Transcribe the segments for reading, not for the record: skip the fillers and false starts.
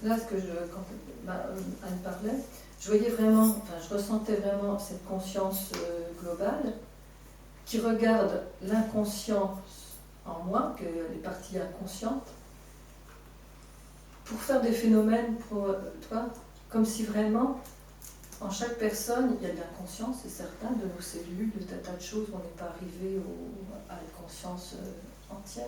là, quand Anne parlait, je voyais vraiment, enfin, je ressentais vraiment cette conscience globale qui regarde l'inconscient en moi, que les parties inconscientes, pour faire des phénomènes, comme si vraiment, en chaque personne, il y a de l'inconscience, c'est certain, de nos cellules, de tas de choses, on n'est pas arrivé à la conscience entière,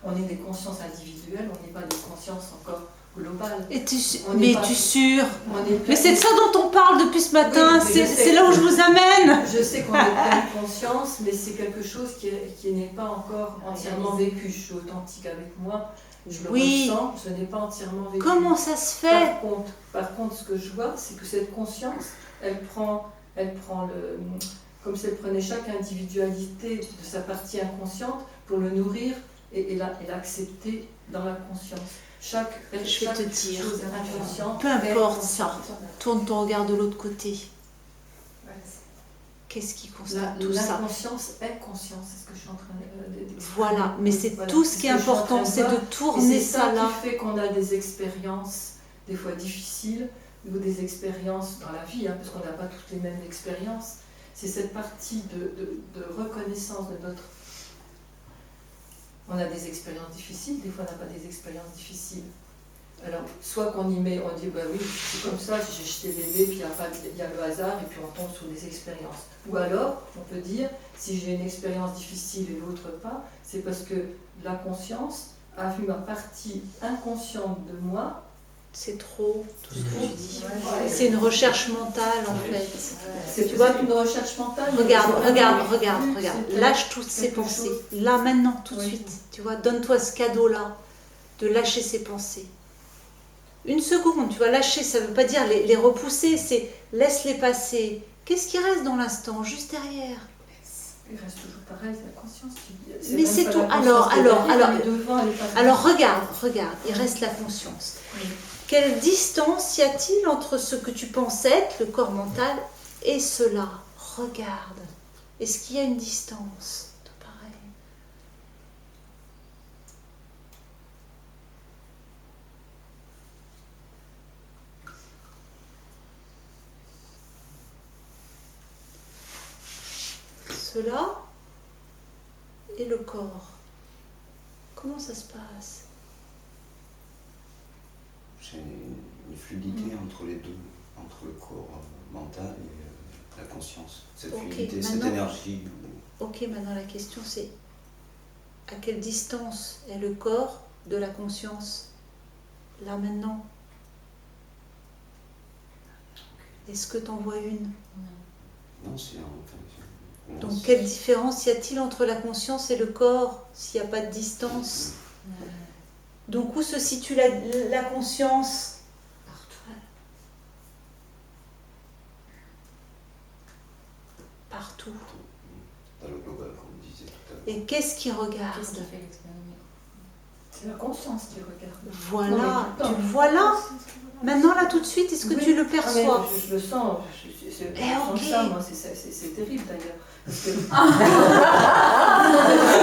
on est des consciences individuelles, on n'est pas des consciences encore globales. Mais tu es sûr? Mais c'est de ça dont on parle depuis ce matin, oui, c'est là où je vous amène. Je sais qu'on est plein de conscience, mais c'est quelque chose qui n'est pas encore entièrement vécu. Je suis authentique avec moi, je le ressens, je n'ai pas entièrement vécu. Comment ça se fait? Par contre, ce que je vois, c'est que cette conscience, elle prend comme si elle prenait chaque individualité de sa partie inconsciente pour le nourrir et l'accepter dans la conscience. Je vais te dire, peu importe ça, tourne ton regard de l'autre côté. Qu'est-ce qui constate tout ça? La conscience est conscience, c'est ce que je suis en train de dire. Voilà, mais c'est tout ce qui est important, c'est de tourner ça là. C'est ça qui fait qu'on a des expériences, des fois difficiles, ou des expériences dans la vie, parce qu'on n'a pas toutes les mêmes expériences. C'est cette partie de reconnaissance de notre... On a des expériences difficiles, des fois on n'a pas des expériences difficiles. Alors, soit qu'on y met, on dit, bah oui, c'est comme ça, j'ai jeté bébé, puis il y a le hasard, et puis on tombe sur des expériences. Ou alors, on peut dire, si j'ai une expérience difficile et l'autre pas, c'est parce que la conscience a vu ma partie inconsciente de moi. C'est trop, tout ce que tu dis. C'est une recherche mentale, en fait. C'est une recherche mentale. Regarde. Lâche toutes ces pensées. Là, maintenant, tout de suite. Tu vois, donne-toi ce cadeau-là, de lâcher ces pensées. Une seconde, tu vas lâcher, ça ne veut pas dire les repousser, c'est laisse-les passer. Qu'est-ce qui reste dans l'instant, juste derrière? Il reste toujours pareil, c'est la conscience. Mais c'est tout. Alors regarde, il reste la conscience. Oui. Quelle distance y a-t-il entre ce que tu penses être, le corps mental, et cela? Regarde. Est-ce qu'il y a une distance? Cela et le corps. Comment ça se passe? J'ai une fluidité entre les deux, entre le corps mental et la conscience. Cette fluidité, cette énergie. Ok, maintenant la question c'est à quelle distance est le corps de la conscience là maintenant? Est-ce que tu en vois une? Non, c'est donc, quelle différence y a-t-il entre la conscience et le corps s'il n'y a pas de distance? Donc, où se situe la conscience? Partout. Dans le global, comme on disait tout à l'heure. Et qu'est-ce qui regarde? Qu'est-ce qui fait l'expérience? C'est la conscience qui regarde. Voilà, tu le vois là? Maintenant, là, tout de suite, est-ce que tu le perçois? Je le sens, c'est okay. ça, moi, c'est terrible d'ailleurs. Parce que...